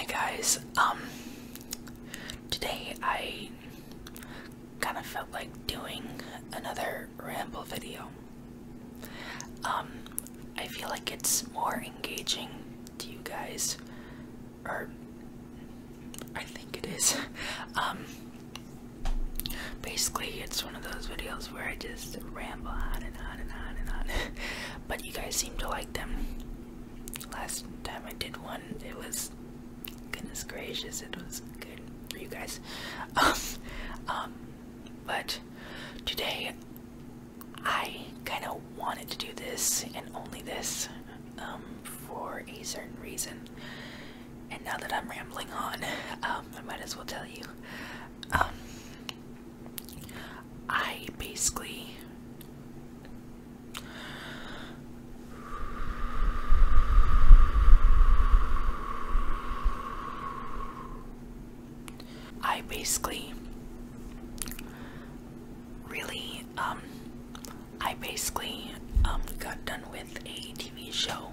Guys, today I kind of felt like doing another ramble video. I feel like it's more engaging to you guys, or I think it is. Basically it's one of those videos where I just ramble on and on and on and on, but you guys seem to like them. Last time I did one, it was, goodness gracious, it was good for you guys. But today I kind of wanted to do this and only this for a certain reason. And now that I'm rambling on, I might as well tell you. I basically got done with a TV show,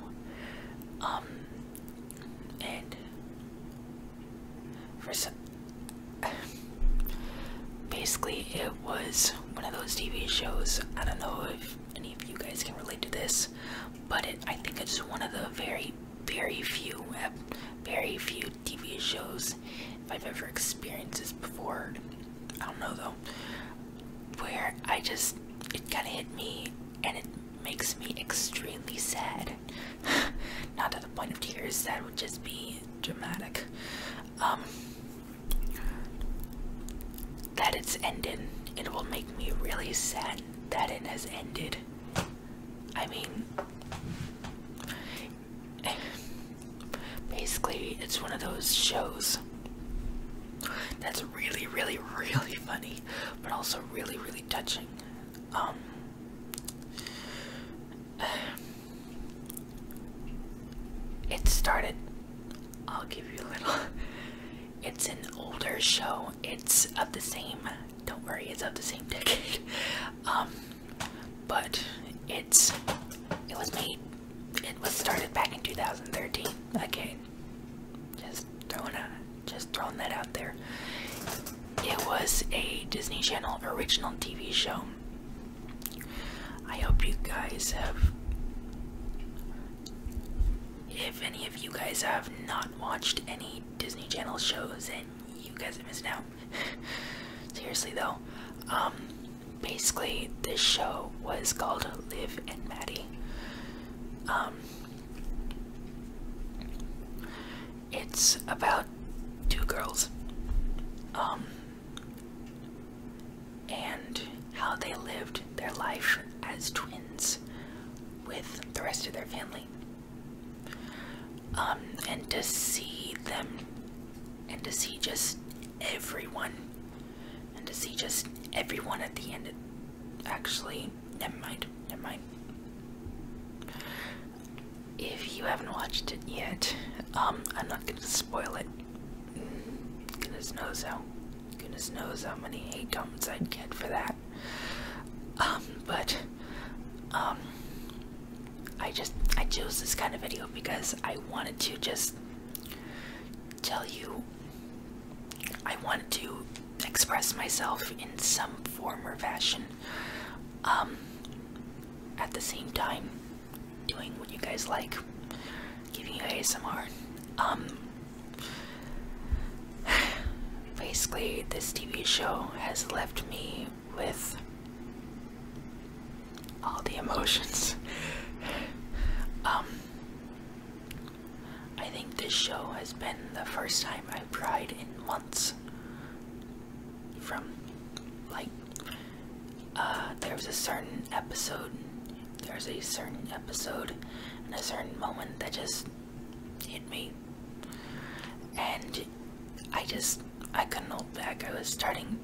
and for some, basically it was one of those TV shows. I don't know if any of you guys can relate to this, but I think it's one of the very few TV shows, if I've ever experienced this before, I don't know though, where it kind of hit me and it makes me extremely sad. Not to the point of tears, that would just be dramatic. That it's ended, it will make me really sad that it has ended. I mean, basically it's one of those shows that's really funny, but also really touching. It started, I'll give you a little, it's an older show, it's of the same, don't worry, it's of the same decade, but it was started back in 2013, okay, just throwing that out there. It was a Disney Channel original TV show. I hope you guys have, if any of you guys have not watched any Disney Channel shows, and you guys have missed out. Seriously though, basically this show was called Liv and Maddie. It's about two girls, and how they lived their life as twins with the rest of their family. And to see them, and to see just everyone, at the end. Actually, never mind. If you haven't watched it yet, I'm not gonna spoil it. Goodness knows how many hate comments I'd get for that. I chose this kind of video because I wanted to just tell you, I wanted to express myself in some form or fashion, at the same time doing what you guys like, giving you ASMR. Basically this TV show has left me with all the emotions. I think this show has been the first time I've cried in months. From, like, there's a certain episode and a certain moment that just hit me, and I couldn't hold back. I was starting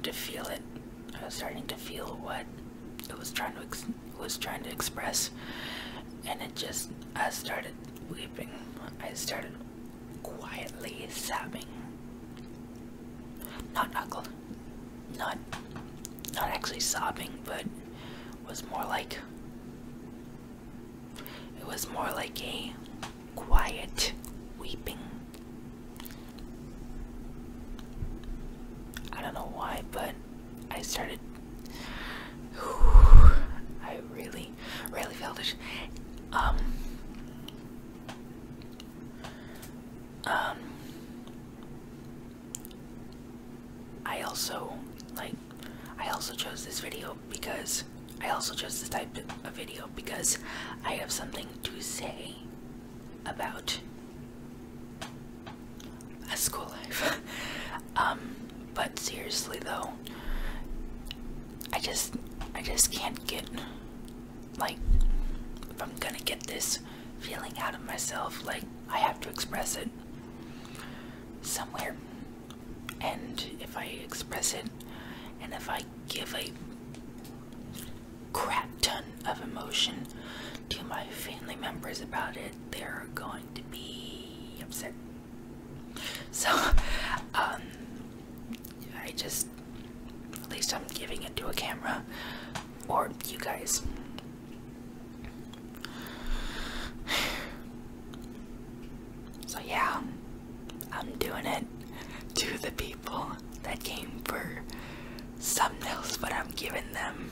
to feel it. I was starting to feel what it was trying to express, and I started weeping. I started quietly sobbing. Not actually sobbing, but it was more like a quiet weeping. chose this video because I also chose this type of video because I have something to say about a school life. But seriously though, I just can't get, like, if I'm gonna get this feeling out of myself, like, I have to express it somewhere. And if I express it, and if I give a crap ton of emotion to my family members about it, they're going to be upset. So, I just, at least I'm giving it to a camera, or you guys. So yeah, I'm doing it to the people that came for something else, but I'm giving them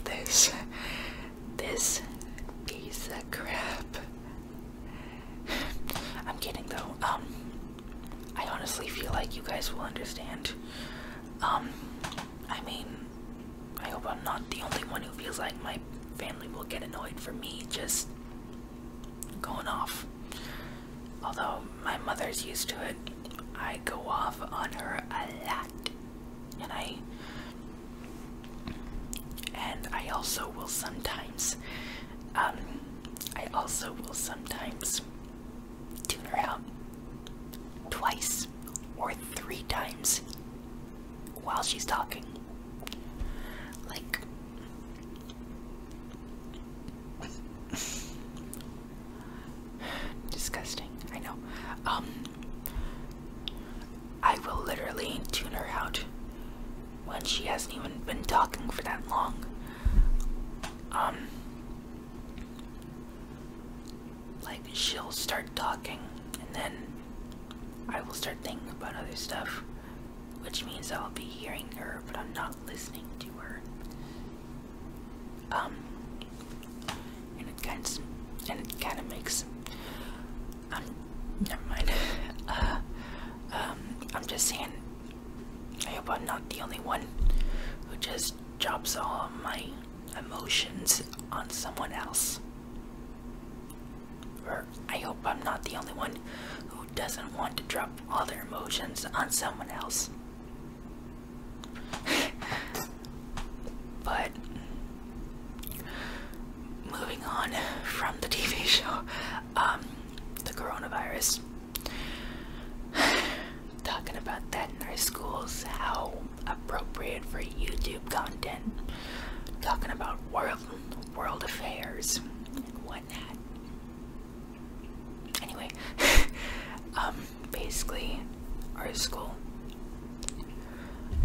this piece of crap. I'm kidding though. I honestly feel like you guys will understand. I mean, I hope I'm not the only one who feels like my family will get annoyed for me just going off. Although my mother's used to it, I go off on her a lot. And I also will sometimes tune her out twice or 3 times while she's talking. Like, disgusting, I know. I will literally tune her out when she hasn't even been talking for that long. Like, she'll start talking, and then I will start thinking about other stuff, which means I'll be hearing her, but I'm not listening to her. And it kind of makes, never mind. I'm just saying, I hope I'm not the only one who just drops all of my emotions on someone else. Or I hope I'm not the only one who doesn't want to drop all their emotions on someone else. But moving on from the TV show, the coronavirus. Talking about that in our schools, how appropriate for YouTube content. Talking about world affairs and whatnot. Anyway, basically, our school.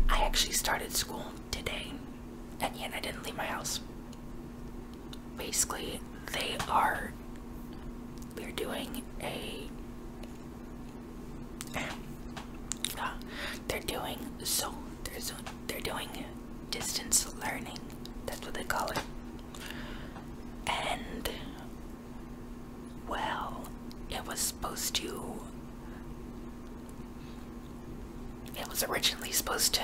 I actually started school today, and yet I didn't leave my house. Basically, we're doing they're doing distance learning. That's what they call it. And, well, it was originally supposed to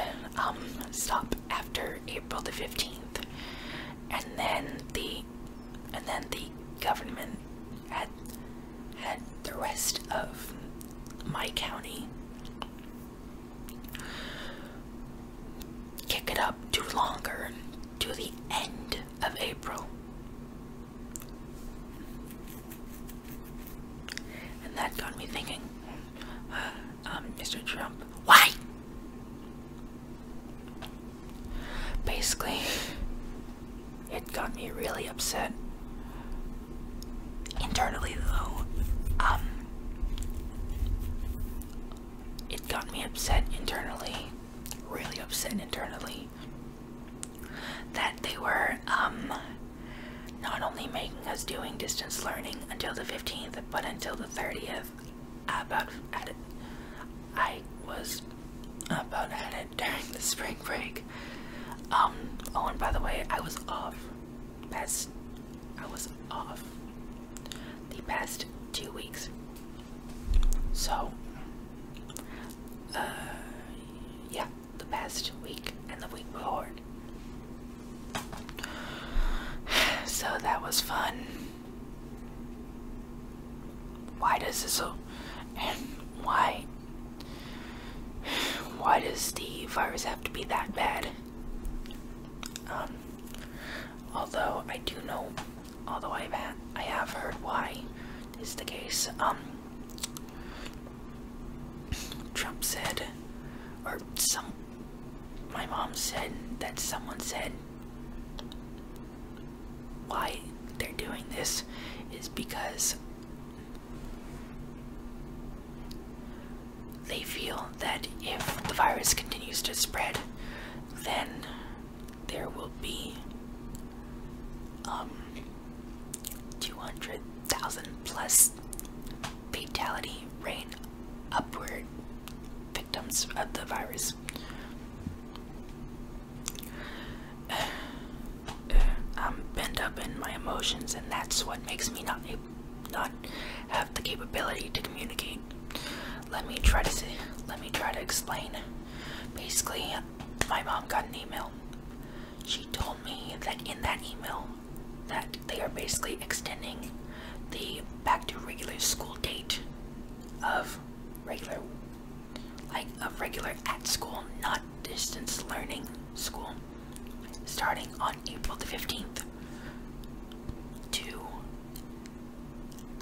stop after April the 15th, and then the government had the rest of my county kick it up to longer, to the end of April. And that got me thinking, Mr. Trump, why? Basically, it got me really upset. Internally, though, it got me upset internally, really upset internally, that they were, not only making us doing distance learning until the 15th, but until the 30th. I was about at it during the spring break. Oh, and by the way, I was off the past 2 weeks. So, yeah, the past week and the week before. So that was fun. Why does this and why does the virus have to be that bad? Although I do know, although I have heard why this is the case. Trump said, or my mom said that someone said why they're doing this is because they feel that if the virus continues to spread, then there will be 200,000 plus fatality rate upward victims of the virus. I'm bent up in my emotions, and that's what makes me not have the capability to communicate. Let me try to explain. Basically, my mom got an email. She told me that in that email that they are basically extending the back to regular school date of regular at school, not distance learning school, starting on April the 15th to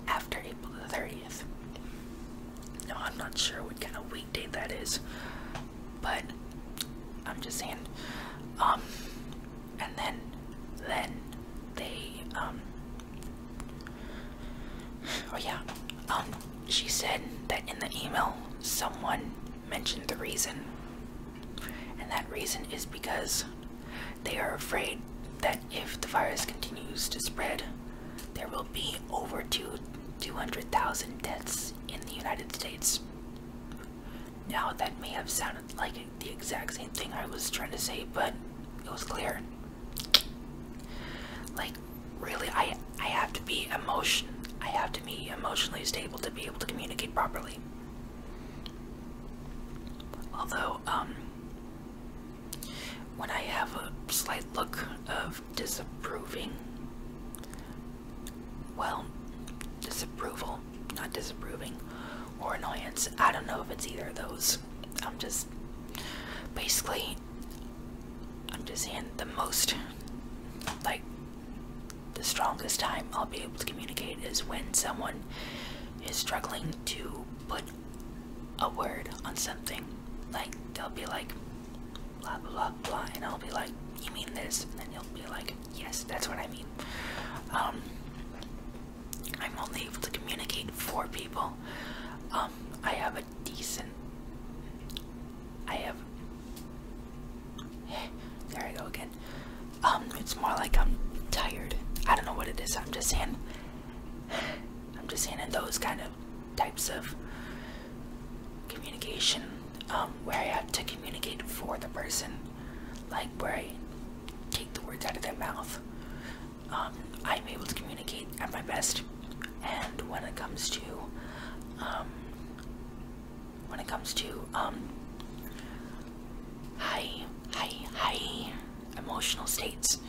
after April the 30th. No, I'm not sure what kind of weekday that is, but I'm just saying. And then they, she said that in the email someone mentioned the reason, and that reason is because they are afraid that if the virus continues to spread, there will be over 200,000 deaths in the United States. Now, that may have sounded like the exact same thing I was trying to say, but it was clear. Like, really, I have to be emotionally stable to be able to communicate properly. Although, when I have a slight look of disapproval, not disapproving, or annoyance, I don't know if it's either of those. I'm just saying the strongest time I'll be able to communicate is when someone is struggling to put a word on something. Like, they'll be like, blah blah blah blah, and I'll be like, you mean this? And then you'll be like, yes, that's what I mean. I'm only able to communicate for people. There I go again. It's more like I'm tired. I don't know what it is. I'm just saying in those kind of types of communication, where I have to communicate for the person, like where I take the words out of their mouth. I'm able to communicate at my best, and when it comes to high emotional states,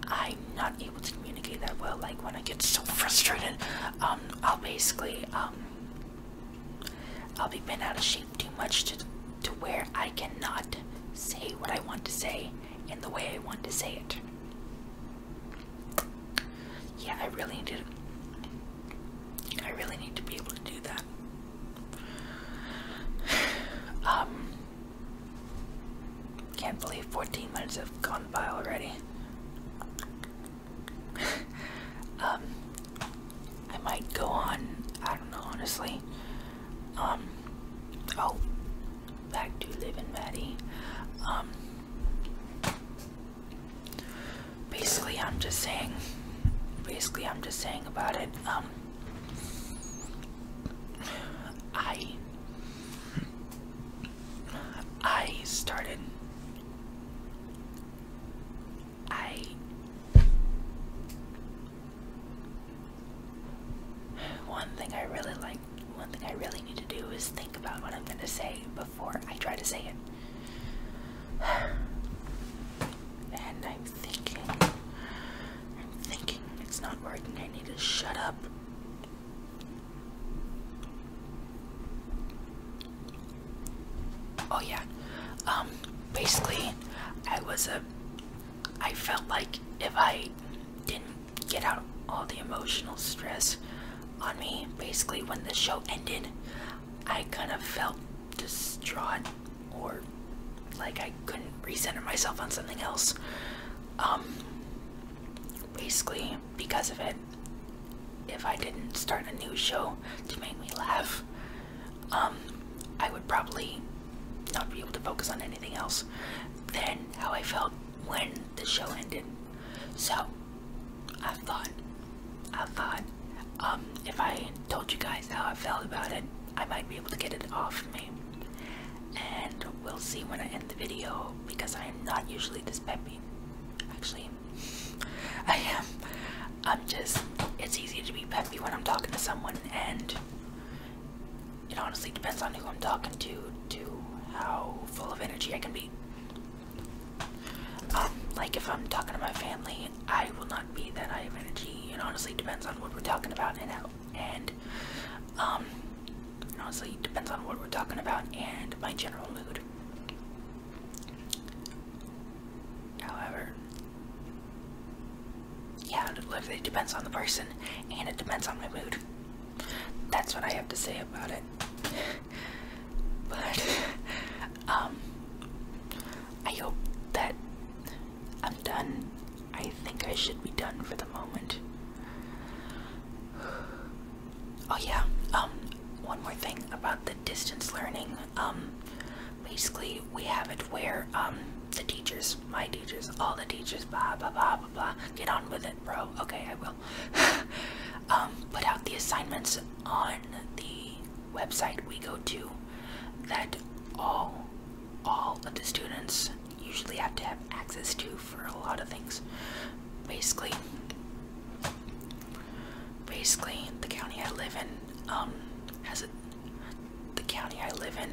I'm not able to communicate that well. Like, when I get so frustrated, I'll be bent out of shape too much to where I cannot say what I want to say in the way I want to say it. Yeah, I really need to be able to do that. Can't believe 14 minutes have gone by already. I might go on, I don't know, honestly. Back to Liv and Maddie. Basically I'm just saying about it. One thing I really need to do is think about what I'm going to say before I try to say it. And I'm thinking basically, I felt like if I didn't get out all the emotional stress on me, basically when the show ended, I kind of felt distraught, or like I couldn't recenter myself on something else. Basically, because of it, if I didn't start a new show to make me laugh, I would probably not be able to focus on anything else than how I felt when the show ended. So, I thought, if I told you guys how I felt about it, I might be able to get it off me. And we'll see when I end the video, because I am not usually this peppy. Actually, I am. It's easy to be peppy when I'm talking to someone, and it honestly depends on who I'm talking to how full of energy I can be. Like if I'm talking to my family, I will not be that high of energy. It honestly depends on what we're talking about and honestly it depends on what we're talking about and my general mood. However, yeah, it literally depends on the person, and it depends on my mood. That's what I have to say about it. But, I hope that I'm done. I think I should be done for the moment. Oh yeah, one more thing about the distance learning. Basically we have it where, the teachers, my teachers, all the teachers, blah, blah, blah, blah, blah, get on with it, bro. Okay, I will. Put out the assignments on the website we go to that all of the students usually have to have access to for a lot of things. Basically, the county I live in, the county I live in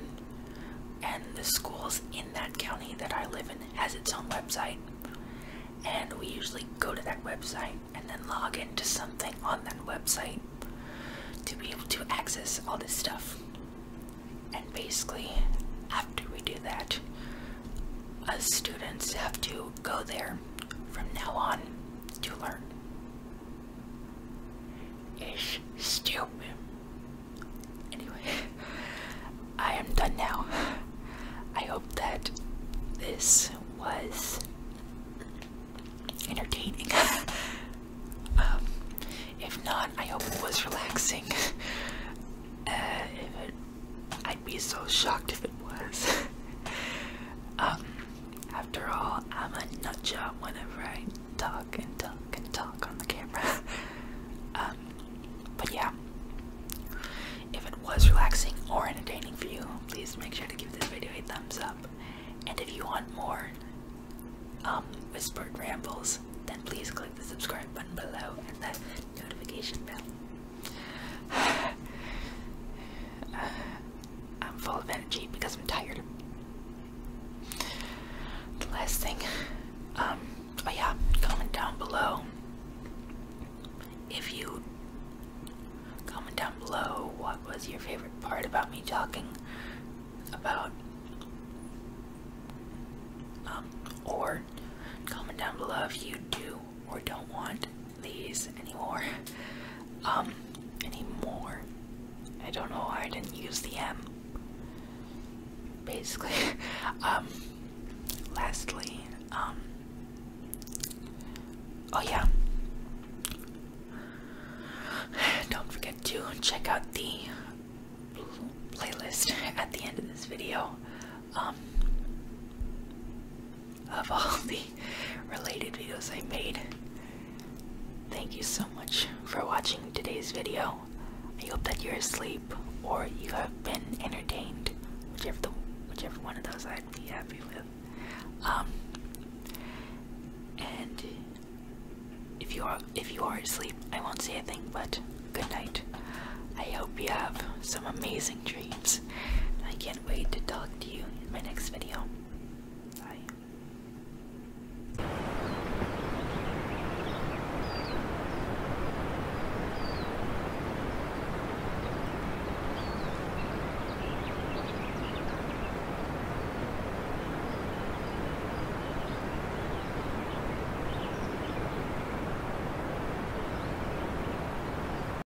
and the schools in that county that I live in has its own website, and we usually go to that website and then log into something on that website to be able to access all this stuff. And basically, after we do that, us students have to go there from now on to learn. It's stupid. Anyway, I am done now. I hope that this was entertaining. If not, I hope it was relaxing. I'd be so shocked if it was. After all, I'm a nut job whenever I talk and talk and talk on the camera. But yeah, if it was relaxing or entertaining for you, please make sure to give this video a thumbs up. And if you want more whispered rambles, then please click the subscribe button below and that notification bell. I'm full of energy because I'm tired. The last thing, oh yeah, comment down below what was your favorite part about me talking about, or comment down below if you do or don't want these anymore. I don't know why I didn't use the M. Basically, lastly, oh yeah, don't forget to check out the playlist at the end of this video, of all the related videos I made. Thank you so much for watching today's video. I hope that you're asleep or you have been entertained, whichever one of those I'd be happy with. And if you are asleep, I won't say a thing but good night. I hope you have some amazing dreams. I can't wait to talk to you in my next video.